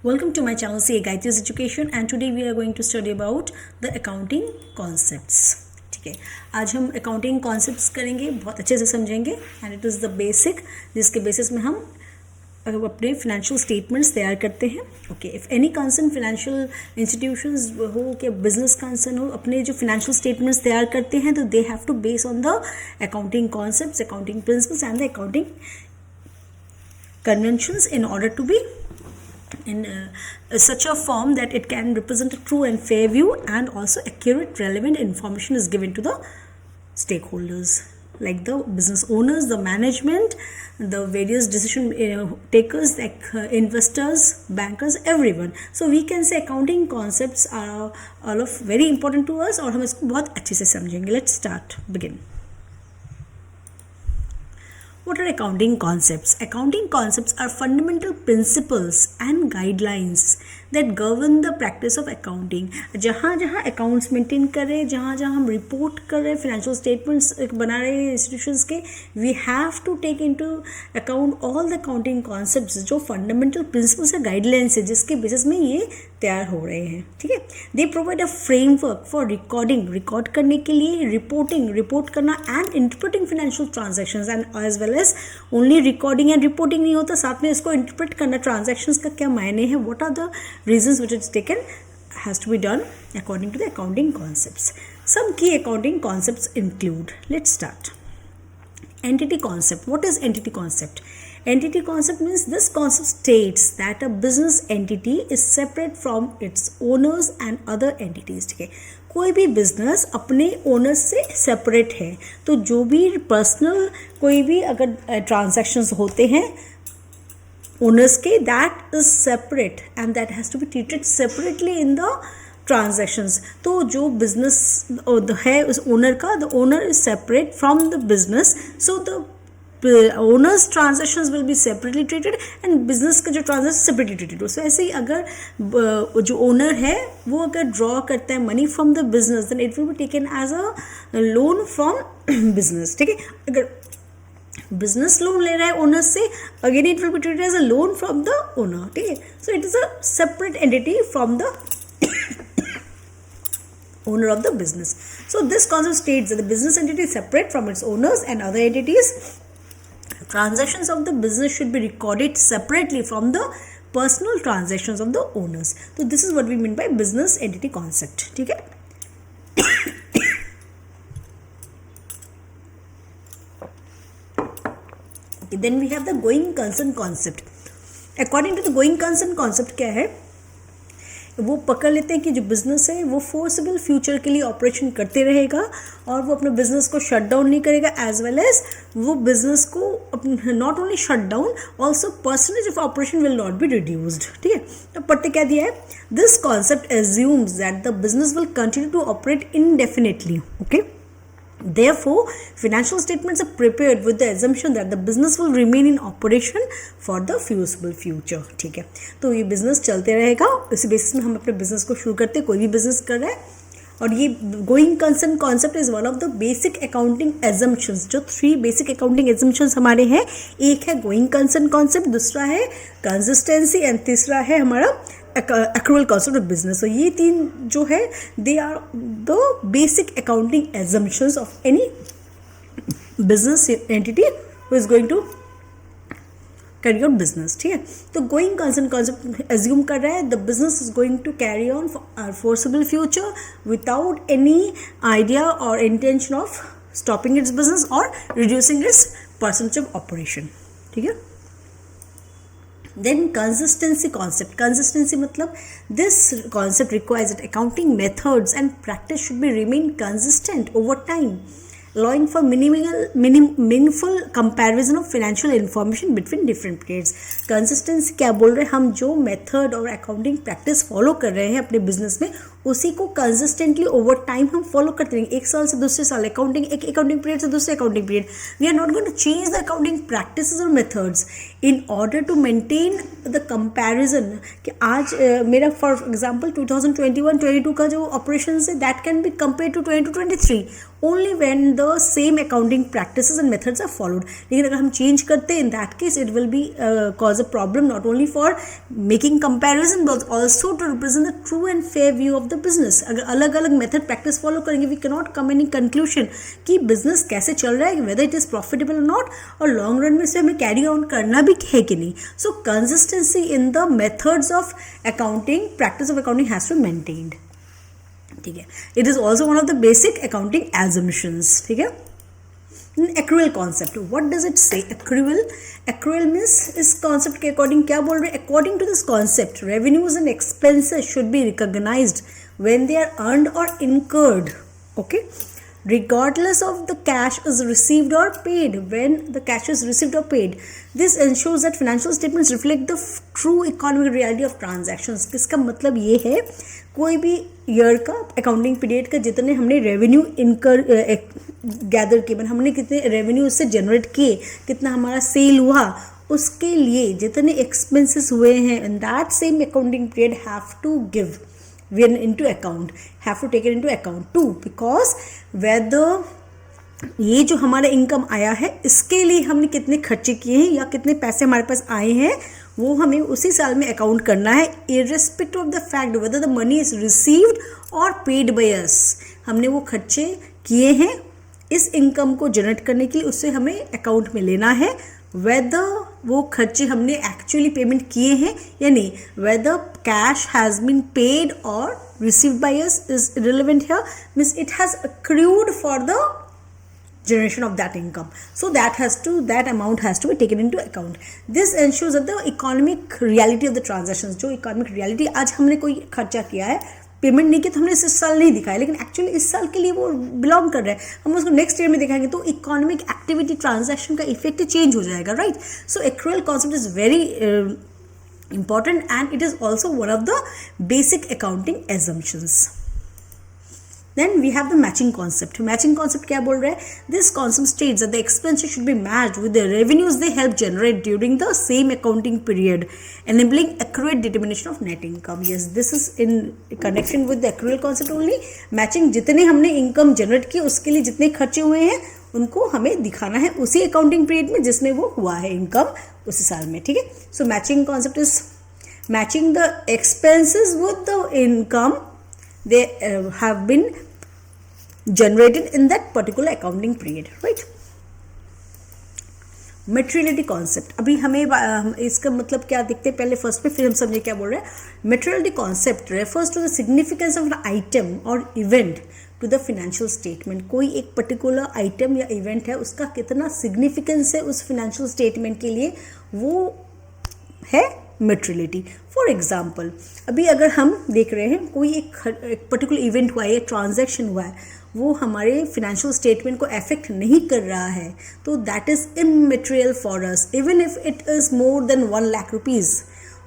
Welcome to my channel CA Gayatris Education and today we are going to study about the accounting concepts. ठीक है, आज हम accounting concepts करेंगे, बहुत अच्छे से समझेंगे and it is the basic जिसके बेसिस में हम अपने फाइनेंशियल स्टेटमेंट्स तैयार करते हैं. Okay, if any concern financial institutions हो कि बिजनेस कंसर्न हो, अपने जो फाइनेंशियल स्टेटमेंट्स तैयार करते हैं तो they have to base on the accounting concepts, accounting principles and the accounting conventions in order to be in such a form that it can represent a true and fair view and also accurate relevant information is given to the stakeholders like the business owners, the management, the various decision takers like investors, bankers, everyone. So we can say accounting concepts are all of very important to us और हम इसको बहुत अच्छे से समझेंगे. Let's start, begin. What are accounting concepts? Accounting concepts are fundamental principles and guidelines that govern the practice of accounting. जहाँ जहाँ accounts maintain कर रहे हैं, जहाँ जहाँ हम report कर रहे हैं, financial statements बना रहे हैं institutions के, we have to take into account all the accounting concepts जो fundamental principles या guidelines है जिसके basis में ये तैयार हो रहे हैं. ठीक है, they provide a framework for recording, record करने के लिए, reporting, report करना and interpreting financial transactions and as well as only recording and reporting नहीं होता, साथ में इसको interpret करना, transactions का क्या मायने है, what are the reasons which it's taken has to be done according to the accounting concepts. Some key accounting concepts include, let's start. Entity concept. What is entity concept? Entity concept means this concept states that a business entity is separate from its owners and other entities. ठीक है, कोई भी business अपने owners से separate है, तो जो भी पर्सनल कोई भी अगर ट्रांजैक्शंस होते हैं ओनर्स के, that is separate and that has to be treated separately in the transactions. तो जो बिजनेस है उस ओनर का, the owner is separate from the business, so the owners transactions will be separately treated and business का जो transaction separately treated. उसमें ऐसे ही अगर जो ओनर है वो अगर ड्रॉ करता है money from the business, then it will be taken as a loan from business. ठीक है, अगर बिजनेस लोन ले रहा है ओनर से, again it will be treated as a loan from the owner. ठीक है, so it is a separate entity from the owner of the business. So this concept states that the business entity is separate from its owners and other entities. Transactions of the business should be recorded separately from the personal transactions of the owners. So this is what we mean by business entity concept. ठीक है, okay, then we have the going concern concept. According to the going concern concept क्या है, वो पकड़ लेते हैं कि जो बिज़नेस है वो फोर्सेबल फ्यूचर के लिए ऑपरेशन करते रहेगा और वो अपने बिजनेस को शट डाउन नहीं करेगा, एज वेल एज वो बिजनेस को not only shut down, also percentage of operation will not be reduced. ठीक है, तो पढ़ते क्या दिया है, this concept assumes that the business will continue to operate indefinitely. Okay, therefore financial statements are prepared with the assumption that the business will remain in operation for the foreseeable future. ठीक है, तो ये business चलते रहेगा, इसी basis में हम अपने बिजनेस को शुरू करते हैं, कोई भी बिजनेस कर रहा है. और ये going concern concept is one of the basic accounting assumptions. जो 3 बेसिक अकाउंटिंग एजम्पशंस हमारे हैं, एक है गोइंग कंसर्न कॉन्सेप्ट, दूसरा है कंसिस्टेंसी एंड तीसरा है हमारा accrual concept of business. So ये 3 जो है they are the basic accounting assumptions of any business entity who is going to carry out business. ठीक है, तो going concern concept assume कर रहा है the business is going to carry on for our foreseeable future without any idea or intention of stopping its business or reducing its percentage of operation. ठीक है, then consistency concept. Consistency मतलब this concept requires that accounting methods and practice should be remain consistent over time, allowing for meaningful comparison of financial information between different periods. Consistency क्या बोल रहे हैं, हम जो method और अकाउंटिंग प्रैक्टिस फॉलो कर रहे हैं अपने बिजनेस में उसी को कंसिस्टेंटली ओवर टाइम हम फॉलो करते रहेंगे, एक साल से दूसरे साल अकाउंटिंग, एक अकाउंटिंग पीरियड से दूसरे accounting period, we are not going to change the accounting practices और methods in order to maintain the comparison कि आज मेरा फॉर एग्जांपल 2021-22 का जो ऑपरेशन है that can be compare to 22-23 only when the same accounting practices and methods are followed. लेकिन अगर हम चेंज करते हैं in that case it will be cause a problem not only for making comparison but also to represent the true and fair view of the business. अगर अलग अलग method practice follow करेंगे we cannot come any conclusion कि business कैसे चल रहा है, whether it is profitable or not, और लॉन्ग रन में से हमें कैरी ऑन करना भी है कि नहीं. So consistency in the methods of accounting, practice of accounting has to be maintained. ठीक है. It is also one of the basic accounting assumptions. ठीक है. Accrual concept, what does it say? Accrual means इस concept के according क्या बोल रहे हैं? According to this concept revenues and expenses should be recognised when they are earned और incurred. Okay, regardless of the cash is received or paid. When the cash is received or paid, this ensures that financial statements reflect the true economic reality of transactions. इसका मतलब ये है कोई भी year का accounting period का जितने हमने रेवेन्यू इनकर गैदर किए, हमने कितने रेवेन्यू उससे जनरेट किए, कितना हमारा सेल हुआ, उसके लिए जितने एक्सपेंसेस हुए हैं in that same accounting period have to give into account, have to take it into account too, because whether ये जो हमारा इनकम आया है इसके लिए हमने कितने खर्चे किए हैं या कितने पैसे हमारे पास आए हैं वो हमें उसी साल में अकाउंट करना है, irrespective of the fact whether the money is received or paid by us. हमने वो खर्चे किए हैं इस इनकम को जनरेट करने के लिए, उससे हमें अकाउंट में लेना है. वेदर वो खर्चे हमने एक्चुअली पेमेंट किए हैं या नहीं, whether cash has been paid और received by us is relevant here, means it has accrued for the generation of that income, so that amount has to be taken into account. This ensures that the economic reality of the transactions, जो economic reality आज हमने कोई खर्चा किया है, payment नहीं किया तो हमने इस साल नहीं दिखाया, लेकिन एक्चुअली इस साल के लिए वो बिलोंग कर रहा है, हम उसको नेक्स्ट ईयर में दिखाएंगे तो इकोनॉमिक एक्टिविटी ट्रांजैक्शन का इफेक्ट चेंज हो जाएगा, right. So accrual concept is very important and it is also one of the basic accounting assumptions. Then we have the matching concept. Matching concept क्या बोल रहा है? This concept states that the expenses should be matched with the revenues they help generate during the same accounting period, enabling accurate determination of net income. Yes, this is in connection with the accrual concept only. Matching जितने हमने income generate की उसके लिए जितने खर्चे हुए हैं उनको हमें दिखाना है उसी accounting period में जिसमें वो हुआ है income उसी साल में. ठीक है. So matching concept is matching the expenses with the income they have been generated in that particular accounting period, right. Materiality concept, अभी हमें इसका मतलब क्या दिखते हैं पहले फर्स्ट में, फिर हम समझे क्या बोल रहे हैं. Materiality concept refers to the significance of an item or event to the financial statement. कोई एक पर्टिकुलर आइटम या इवेंट है उसका कितना सिग्निफिकेंस है उस फिनेंशियल स्टेटमेंट के लिए, वो है मेटेरियलिटी. फॉर एग्जाम्पल अभी अगर हम देख रहे हैं कोई एक पर्टिकुलर इवेंट हुआ है, एक ट्रांजैक्शन हुआ है, वो हमारे फिनेंशियल स्टेटमेंट को अफेक्ट नहीं कर रहा है, तो that is immaterial for us even if it is more than 1 lakh rupees.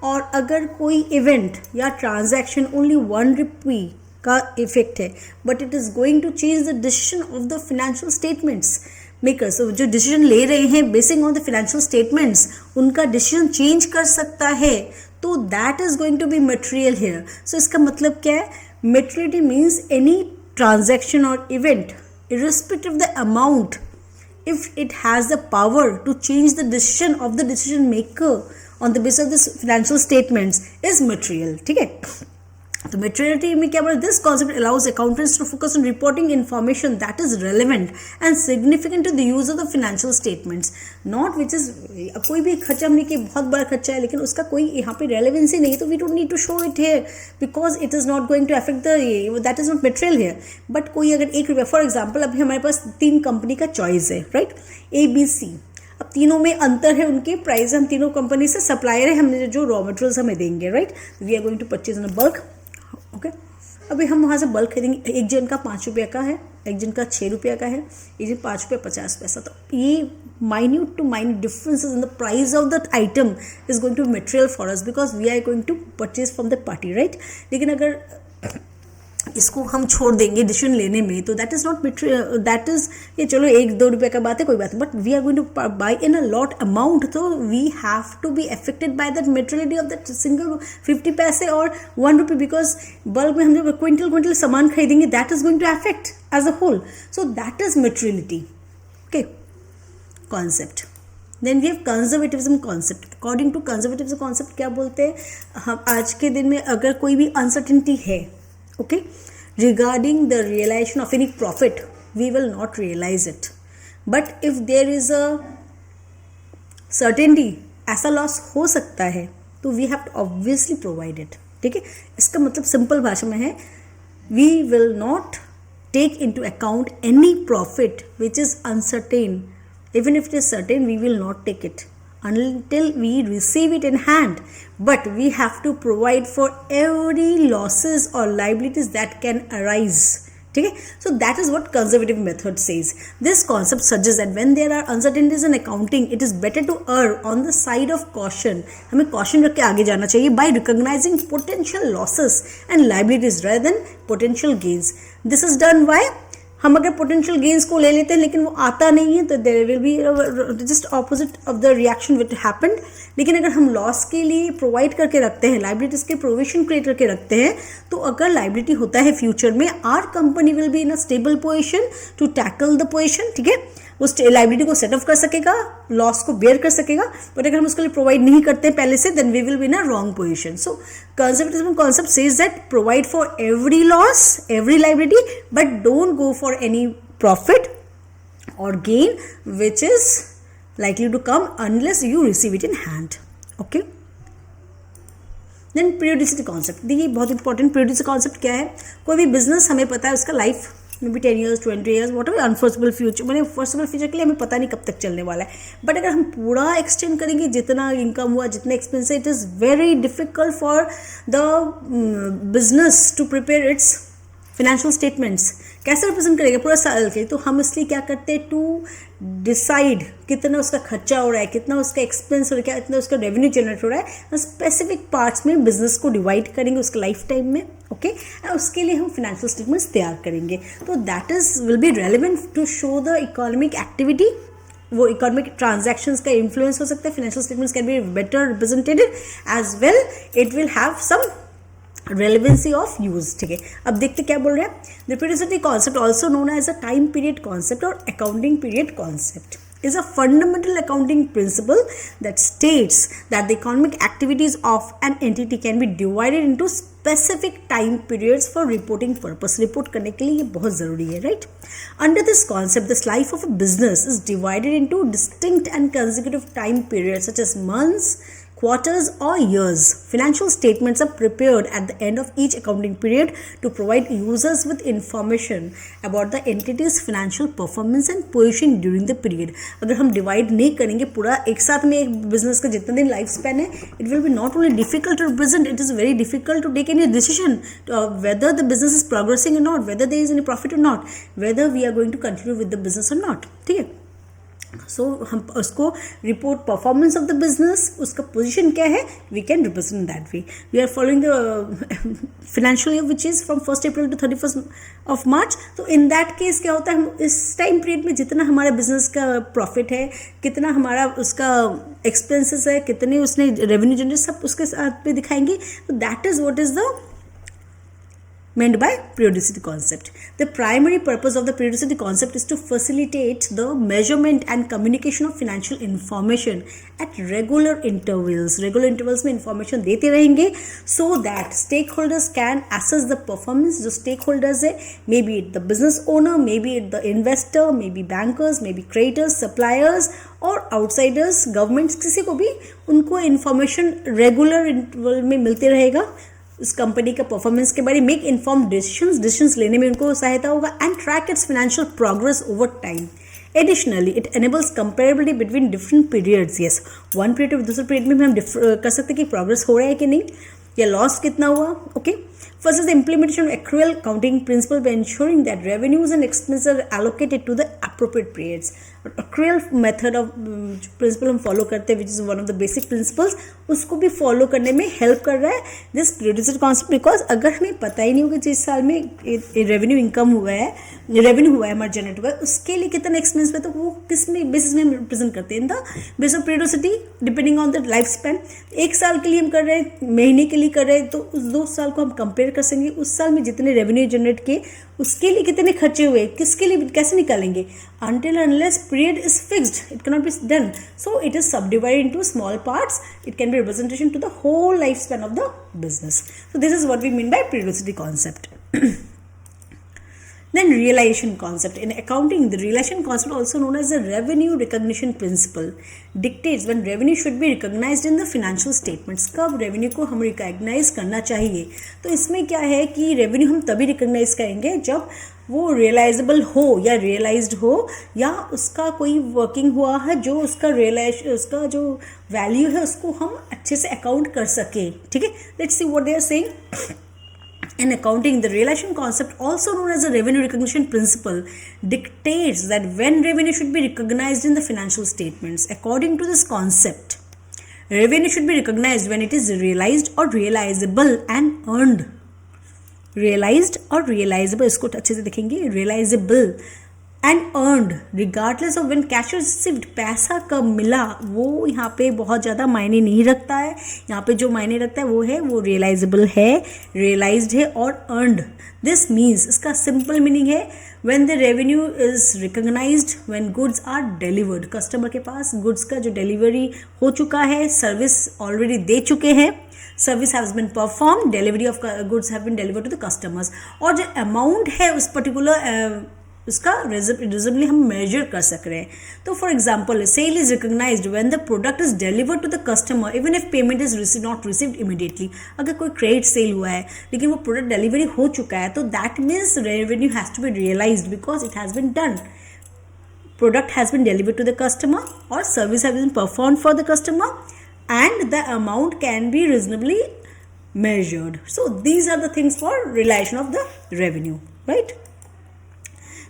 और अगर कोई इवेंट या ट्रांजैक्शन ओनली 1 रुपी का इफेक्ट है but it is going to change the decision of the financial statements makers, जो डिसीजन ले रहे हैं basing on the financial statements, उनका डिसीजन चेंज कर सकता है, तो that is going to be material here. So इसका मतलब क्या है? Materiality means any transaction or event irrespective of the amount, if it has the power to change the decision of the decision maker on the basis of this financial statements is material. ठीक है. तो materiality में क्या बोला? This concept allows accountants to focus on reporting information that is relevant and significant to the use of the financial statements, not which is कोई भी खर्चा हमने कि बहुत बड़ा खर्चा है लेकिन उसका कोई यहाँ पे रेलिवेंसी नहीं, तो we don't need to show it here because it is not going to affect the that is not material here. But कोई अगर 1 रुपया, फॉर एग्जाम्पल अभी हमारे पास 3 कंपनी का चॉइस है, राइट, ABC. अब तीनों में अंतर है, उनके प्राइस हम तीनों कंपनी से सप्लायर है, हमने जो रॉ मटेरियल्स हमें देंगे, right, we are going to purchase in bulk. Okay, अभी हम वहाँ से बल्क खरीदेंगे, एक जन का 5 रुपये का है, एक जन का 6 रुपये का है, एक जन 5 रुपये 50 पैसा. तो ये minute to minute differences in the price of that item is going to material for us because we are going to purchase from that party, right. लेकिन अगर इसको हम छोड़ देंगे डिसीजन लेने में, तो that is not that is ये चलो 1-2 रुपये का बात है, कोई बात नहीं, but we are going to buy in a lot amount, तो we have to be affected by that materiality of that single 50 पैसे और 1 रुपये, बिकॉज बल्क में हम जब क्विंटल सामान खरीदेंगे that is going to affect as a whole, so that is materiality. Okay, concept. Then we have conservatism concept. According to conservatism concept क्या बोलते हैं, हम आज के दिन में अगर कोई भी अनसर्टेनिटी है, okay, regarding the realization of any profit, we will not realize it, but if there is a certainty ऐसा लॉस हो सकता है तो we have to obviously provide it. ठीक है, इसका मतलब सिंपल भाषा में है, we will not take into account any profit which is uncertain. Even if it is certain, we will not take it until we receive it in hand, but we have to provide for every losses or liabilities that can arise. ठीक है, so that is what conservative method says. This concept suggests that when there are uncertainties in accounting, it is better to err on the side of caution. हमें caution रख के आगे जाना चाहिए by recognizing potential losses and liabilities rather than potential gains. This is done by, हम अगर potential gains को ले लेते हैं लेकिन वो आता नहीं है तो there will be just opposite of the reaction which happened. लेकिन अगर हम लॉस के लिए प्रोवाइड करके रखते हैं, लाइबिलिटीज के प्रोविजन क्रिएट करके रखते हैं, तो अगर लाइबिलिटी होता है फ्यूचर में, are company will be in a stable position to tackle the position. ठीक है, उस लाइबिलिटी को सेट ऑफ कर सकेगा, लॉस को बेयर कर सकेगा, बट अगर हम उसके लिए प्रोवाइड नहीं करते पहले से, then we will be in a wrong position. So conservatism concept says that provide for every loss, every liability, but don't go for any profit और gain which is likely to come unless you receive it in hand. Okay, then periodicity concept. देखिए बहुत important periodicity concept क्या है. कोई भी business हमें पता है उसका लाइफ मे be 10 years 20 years whatever unforeseeable future, मैंने फोर्सेबल फ्यूचर के लिए हमें पता नहीं कब तक चलने वाला है, बट अगर हम पूरा एक्सटेंड करेंगे, जितना इनकम हुआ, जितने एक्सपेंस है, it is very difficult for the business to prepare its financial statements. कैसे रिप्रेजेंट करेगा पूरा साल के, तो हम इसलिए क्या करते हैं, टू डिसाइड कितना उसका खर्चा हो रहा है, कितना उसका एक्सपेंस हो रहा है, कितना उसका रेवेन्यू जनरेट हो रहा है, स्पेसिफिक पार्ट्स में बिजनेस को डिवाइड करेंगे उसके लाइफ टाइम में. ओके, और उसके लिए हम फाइनेंशियल स्टेटमेंट्स तैयार करेंगे. तो that is will be relevant to show the economic activity. वो इकोनॉमिक ट्रांजैक्शंस का इन्फ्लुएंस हो सकता है. Financial statements can be better represented as well. It will have some relevancy of use. ठीक है, अब देखते क्या बोल रहे हैं. The periodicity concept also known as a time period concept और accounting period concept is a fundamental accounting principle that states that the economic activities of an entity can be divided into specific time periods for reporting purpose. Report करने के लिए ये बहुत ज़रूरी है, right? Under this concept, this life of a business is divided into distinct and consecutive time periods such as months, quarters or years. Financial statements are prepared at the end of each accounting period to provide users with information about the entity's financial performance and position during the period. अगर हम divide नहीं करेंगे पूरा एक साथ में एक business का जितना दिन लाइफ स्पैन है, it will be not only difficult to represent, it is very difficult to take any decision whether the business is progressing or not, whether there is any profit or not, whether we are going to continue with the business or not. ठीक है, so हम उसको report performance of the business, उसका position क्या है, we can represent that way. We are following the financial year which is from 1 April to 31 of March. तो in that case क्या होता है, हम इस टाइम पीरियड में जितना हमारे बिजनेस का प्रॉफिट है, कितना हमारा उसका एक्सपेंसेस है, कितने उसने रेवेन्यू जनरेट, सब उसके साथ पे दिखाएंगे. तो that is what is the meant by periodicity concept. The primary purpose of the periodicity concept is to facilitate the measurement and communication of financial information at regular intervals. Regular intervals में information देते रहेंगे so that stakeholders can assess the performance. जो stakeholders है, maybe the business owner, maybe the investor, maybe bankers, maybe creditors, suppliers और outsiders, governments, किसी को भी उनको information regular interval में मिलते रहेगा उस कंपनी का परफॉर्मेंस के बारे में. मेक इन्फॉर्म डिसीजंस लेने में उनको सहायता होगा and track it's financial progress over time. Additionally it enables comparability between different periods. Yes, one period और दूसरे पीरियड में हम कर सकते हैं कि प्रोग्रेस हो रहा है कि नहीं, या लॉस कितना हुआ. Okay, First is the implementation of accrual accounting principle by ensuring that revenues and expenses are allocated to the appropriate periods. Accrual method of principle हम follow करते हैं, which is one of the basic principles, उसको भी follow करने में help कर रहा है this periodicity concept, because अगर हमें पता ही नहीं होगा जिस साल में रेवेन्यू इनकम हुआ है, रेवेन्यू हुआ है हमारा जनरेट हुआ है, उसके लिए कितना एक्सपेंस है, तो वो किस में बेसिस में रिप्रेजेंट करते हैं, in the base of periodicity depending on the life span. एक साल के लिए हम कर रहे हैं, महीने के लिए कर रहे हैं, तो उस 2 साल को हम कंपेयर कर सकेंगे. उस साल में जितने रेवेन्यू जनरेट किए उसके लिए कितने खर्चे हुए, किसके लिए कैसे निकालेंगे. Until unless period is fixed, it cannot be done. So it is subdivided into small parts. It can be representation to the whole lifespan of the business. So this is what we mean by periodicity concept. Then realization concept. In accounting, the realization concept, also known as the revenue recognition principle, dictates when revenue should be recognized in the financial statements. कब revenue को हम recognize करना चाहिए. तो इसमें क्या है कि revenue हम तभी recognize करेंगे जब वो realizable हो या realized हो, या उसका कोई working हुआ है जो उसका जो value है उसको हम अच्छे से account कर सके. ठीक है, let's see what they are saying. In accounting, the realization concept, also known as the revenue recognition principle, dictates that when revenue should be recognized in the financial statements. According to this concept, revenue should be recognized when it is realized or realizable and earned. Realized or realizable, इसको अच्छे से देखेंगे, realizable and earned regardless of when cash is received. पैसा कब मिला वो यहाँ पे बहुत ज़्यादा मायने नहीं रखता है. यहाँ पे जो मायने रखता है वो है वो realizable है, realized है और earned. This means, इसका simple meaning है when the revenue is recognized when goods are delivered. Customer के पास goods का जो डिलीवरी हो चुका है, सर्विस ऑलरेडी दे चुके हैं, service has been perform, delivery of goods have been delivered to the customers, और जो अमाउंट है उस पर्टिकुलर उसका रिजनेबली हम मेजर कर सक रहे हैं. तो for example, sale is recognised when the product is delivered to the customer even if payment is not received immediately. अगर कोई क्रेडिट सेल हुआ है लेकिन वो प्रोडक्ट डिलीवरी हो चुका है, तो that means revenue has to be realised because it has been done. Product has been delivered to the customer or service has been performed for the customer, and the amount can be reasonably measured. So these are the things for realization of the revenue, right?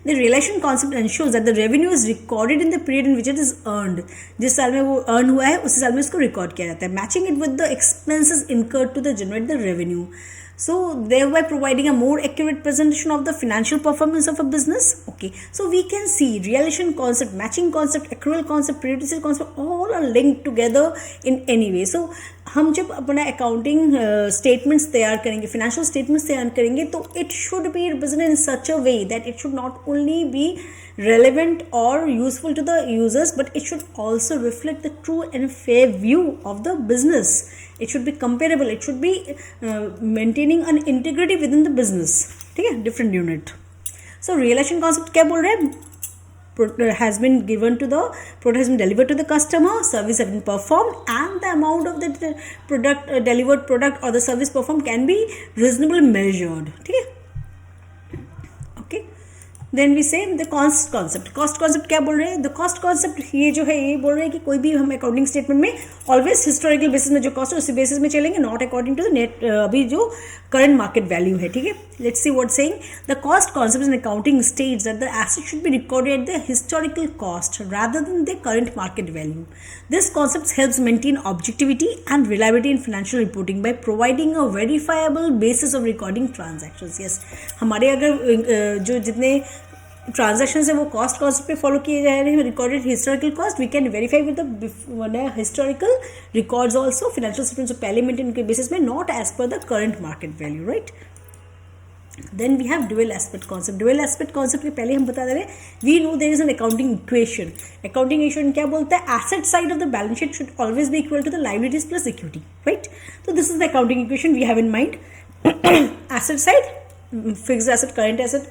The realization concept ensures that the revenue is recorded in the period in which it is earned. जिस साल में वो earn हुआ है उसी साल में इसको record किया जाता है, matching it with the expenses incurred to generate the revenue. So thereby providing a more accurate presentation of the financial performance of a business. Okay, so we can see realization concept, matching concept, accrual concept, periodicity concept, all are linked together in any way. So हम जब अपना accounting statements तैयार करेंगे, financial statements तैयार करेंगे, तो it should be represented in such a way that it should not only be relevant or useful to the users, but it should also reflect the true and fair view of the business. It should be comparable. It should be maintaining an integrity within the business. ठीक है, different unit. So realization concept क्या बोल रहे हैं? Has been given to the product has been delivered to the customer, service has been performed, and the amount of the product delivered product or the service performed can be reasonably measured. ठीक है. Then we से the cost concept. Cost concept क्या बोल रहे हैं? The cost concept ये जो है ये बोल रहे हैं कि कोई भी हम अकाउंटिंग स्टेटमेंट में ऑलवेज हिस्टोरिकल बेसिस में जो कॉस्ट है उसी बेसिस में चलेंगे, not according to the net अभी जो करंट मार्केट वैल्यू है. ठीक है, let's see what saying. The cost concept in accounting states that the asset should be recorded at the historical cost rather than the current market value. This concept helps maintain objectivity and reliability in financial reporting by providing a verifiable basis of recording transactions. Yes, हमारे अगर जो जितने transaction है वो cost concept पे follow किए जा रहे हैं, recorded historical cost we can verify with the historical records also. Financial statements पहले मेंटेन के बेसिस में, not as per the current market value, right. Then we have dual aspect concept. Dual aspect concept के पहले हम बता दे रहे हैं, we know there is an accounting equation. Accounting equation क्या बोलता है? Asset side of the balance sheet should always be equal to the liabilities plus equity, right. तो this is the accounting equation we have in mind. Asset side, fixed asset, current asset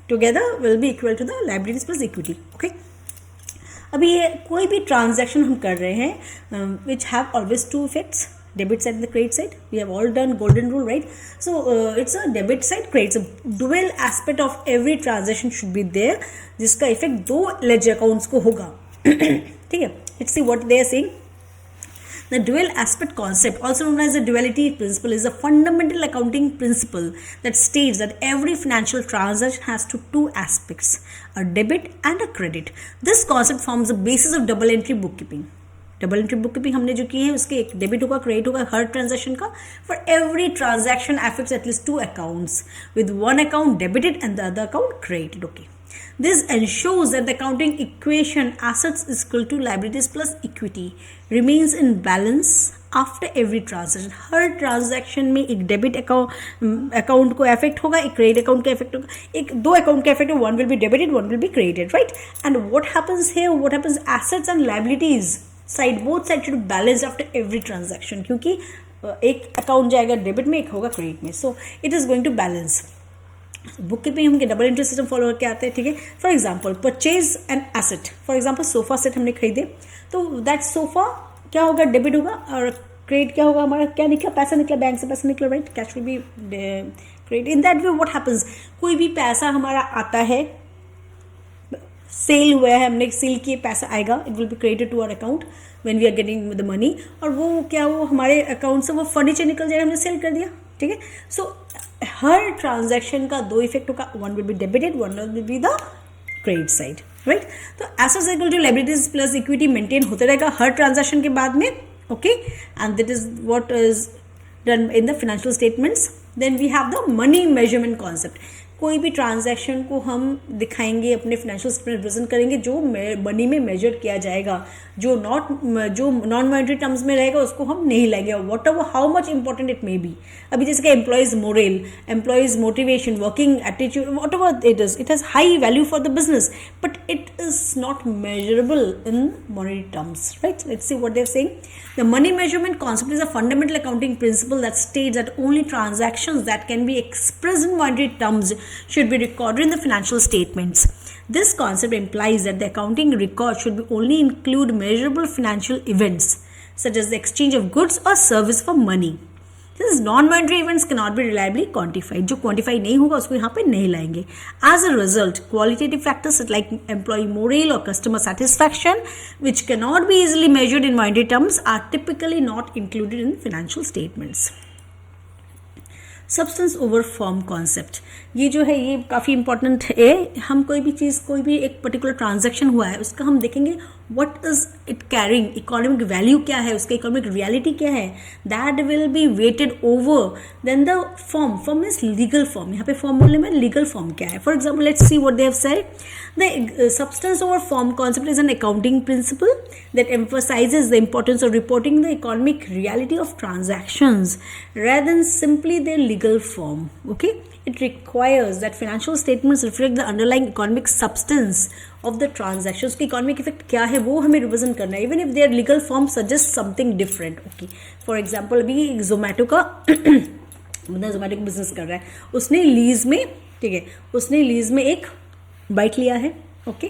together will be equal to the liabilities plus equity. Okay, अभी ये कोई भी transaction हम कर रहे हैं which have always two effects, debit side and the credit side. We have all done golden rule, right? So it's a debit side, credit side. Dual aspect of every transaction should be there, जिसका effect दो ledger accounts को होगा. ठीक है, let's see what they are saying. The dual aspect concept, also known as the duality principle, is a fundamental accounting principle that states that every financial transaction has two aspects, a debit and a credit. This concept forms the basis of double entry bookkeeping. Double entry book keeping हमने जो की है उसके एक debit होगा, credit होगा हर transaction का. For every transaction affects at least 2 accounts with one account debited and the other account credited. Okay, this ensures that the accounting equation assets is equal to liabilities plus equity remains in balance after every transaction. Her transaction में एक debit account को effect होगा, एक credit account का effect होगा, एक दो account का इफेक्ट होगा. One will be debited, one will be credited, right. And what happens here, what happens assets and liabilities side, both side should balance after every transaction, क्योंकि एक account जाएगा debit में, एक होगा क्रेडिट में. So it is going to balance. Book keeping हम double entry system follow करके आते हैं, ठीक है. For example purchase an asset, for example sofa set हमने खरीदे, तो दैट सोफा क्या होगा, डेबिट होगा, और क्रेडिट क्या होगा, हमारा क्या निकला, पैसा निकला, बैंक से पैसा निकला, right. Cash will be credit. In that way what happens, कोई भी पैसा हमारा आता है, सेल हुआ है, हमने सेल किए, पैसा आएगा, it will be credited to our account when we are getting the money. और वो क्या, वो हमारे अकाउंट से वो फर्नीचर निकल जाएगा, हमने सेल कर दिया, ठीक है. सो हर ट्रांजैक्शन का दो इफेक्ट होगा, one will be debited, one will be the credit side, right. तो assets equal to liabilities plus equity maintain होते रहेगा हर ट्रांजैक्शन के बाद में, okay. And that is what is done in the financial statements. Then we have the money measurement concept. कोई भी transaction को हम दिखाएंगे, अपने फाइनेंशियल स्टेटमेंट रिप्रेजेंट करेंगे, जो मनी में मेजर किया जाएगा, जो नॉन मॉनेटरी टर्म्स में रहेगा उसको हम नहीं लाएंगे, whatever how much important it may be. अभी जैसे कि employees morale, employees motivation, working attitude, whatever it has high value for the business, but it is not measurable in monetary terms, right. Let's see what they are saying. The money measurement concept is a fundamental accounting principle that states that only transactions that can be expressed in monetary terms should be recorded in the financial statements. This concept implies that the accounting record should only include measurable financial events, such as the exchange of goods or service for money. These non-monetary events cannot be reliably quantified. जो quantify नहीं होगा उसको यहाँ पे नहीं लाएंगे. As a result, qualitative factors like employee morale or customer satisfaction, which cannot be easily measured in monetary terms, are typically not included in financial statements. Substance over form concept, ये जो है ये काफ़ी इंपॉर्टेंट है. हम कोई भी चीज़, कोई भी एक पर्टिकुलर ट्रांजैक्शन हुआ है, उसका हम देखेंगे what is it carrying, economic value क्या है, उसका इकोनॉमिक रियलिटी क्या है, that will be weighted over then the form is legal form. यहाँ पे फॉर्म बोलने में लीगल फॉर्म क्या है. For example let's see what they have said. The substance over form concept is an accounting principle that emphasizes the importance of reporting the economic reality of transactions rather than simply their legal form. Okay, it requires that financial statements reflect the underlying economic substance of the transactions. की economic effect क्या है वो हमें represent करना है, even if their legal form suggests something different. Okay, for example अभी Zomato का बंदा Zomato का बिजनेस कर रहा है, उसने लीज में, ठीक है, उसने लीज में एक बाइक लिया है, ओके.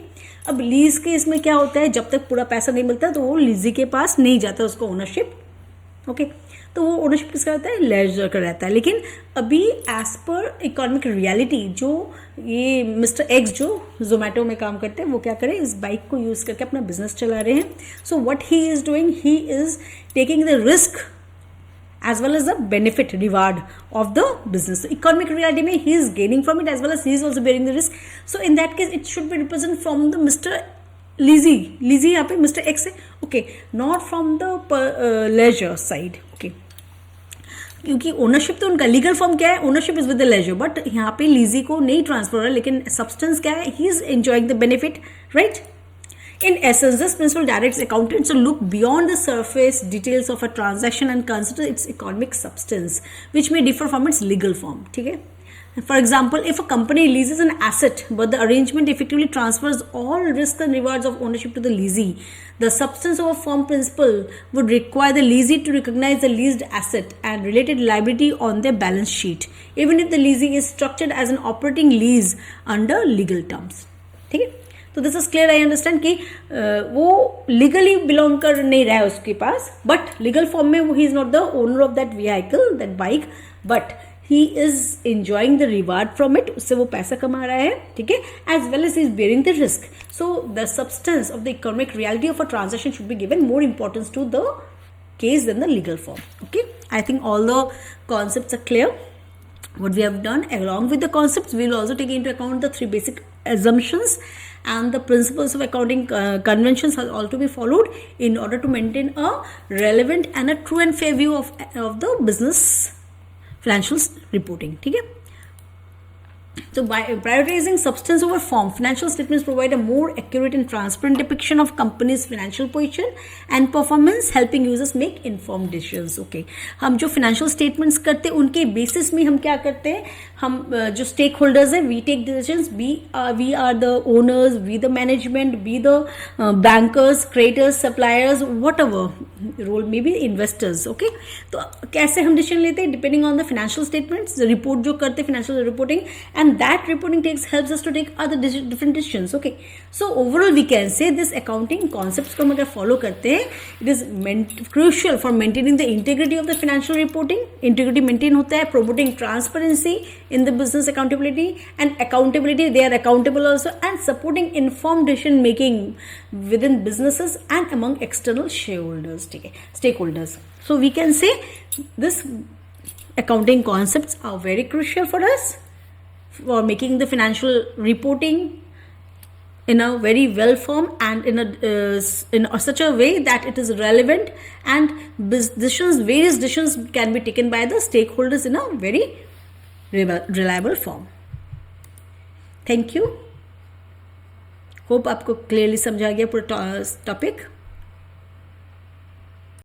अब लीज के इसमें क्या होता है, जब तक पूरा पैसा नहीं मिलता तो वो लीजी के पास नहीं जाता, उसको ओनरशिप, ओके. तो वो ओनरशिप किसका रहता है, लेजर का रहता है. लेकिन अभी एज पर इकोनॉमिक रियलिटी जो ये मिस्टर एक्स जो जोमेटो में काम करते हैं वो क्या करें, इस बाइक को यूज़ करके अपना बिजनेस चला रहे हैं. So what he is doing, he is taking the risk as well as the benefit reward of the business. So economic reality में he is gaining from it as well as he is also bearing the risk. So in that case it should be represented from the Mr. Lizzy यहाँ पे Mr. X है, okay, not from the leisure side, okay. क्योंकि ownership तो उनका legal form क्या है, ownership is with the lessor, but यहाँ पे लीजी को नहीं ट्रांसफर हो रहा है, लेकिन सब्सटेंस क्या है, ही is enjoying the benefit, right. In essence, this principle directs accountants to look beyond the surface details of a transaction and consider its economic substance, which may differ from its legal form. ठीक है? For example, if a company leases an asset, but the arrangement effectively transfers all risks and rewards of ownership to the leasee, the substance of a firm principle would require the leasee to recognize the leased asset and related liability on their balance sheet, even if the leasing is structured as an operating lease under legal terms. ठीक है? तो this is clear, I understand कि वो legally belong कर नहीं रहा है उसके पास, बट लीगल फॉर्म में वो he is not the owner of that vehicle, that bike, but he is enjoying the reward from it, उससे वो पैसा कमा रहा है, ठीक है, as well as is bearing the risk. So the substance of the economic reality of a transaction should be given more importance to the case than the legal form. Okay, I think all the concepts are clear. What we have done, along with the concepts, we will also take into account the 3 basic assumptions and the principles of accounting conventions are all to be followed in order to maintain a relevant and a true and fair view of the business financial reporting. ठीक है. So by prioritizing substance over form, financial statements provide a more accurate and transparent depiction of company's financial position and performance, helping users make informed decisions. Okay, हम जो financial statements करते हैं उनके basis में हम क्या करते हैं, हम जो stakeholders हैं, we take decisions, we are the owners, we the management, we the bankers, creators, suppliers, whatever role may be, investors. Okay, तो कैसे हम decision लेते हैं, depending on the financial statements, report जो करते हैं financial reporting, and that reporting helps us to take other different decisions. Okay, so overall we can say this accounting concepts को हम अगर follow करते हैं, it is crucial for maintaining the integrity of the financial reporting. Integrity maintain होता है, promoting transparency in the business accountability and accountability, they are accountable also, and supporting informed decision making within businesses and among external shareholders. ठीक है, stakeholders. So we can say this accounting concepts are very crucial for us for making the financial reporting in a very well form and in such a way that it is relevant and various decisions can be taken by the stakeholders in a very reliable form. Thank you. Hope आपको clearly समझा गया पूरा topic.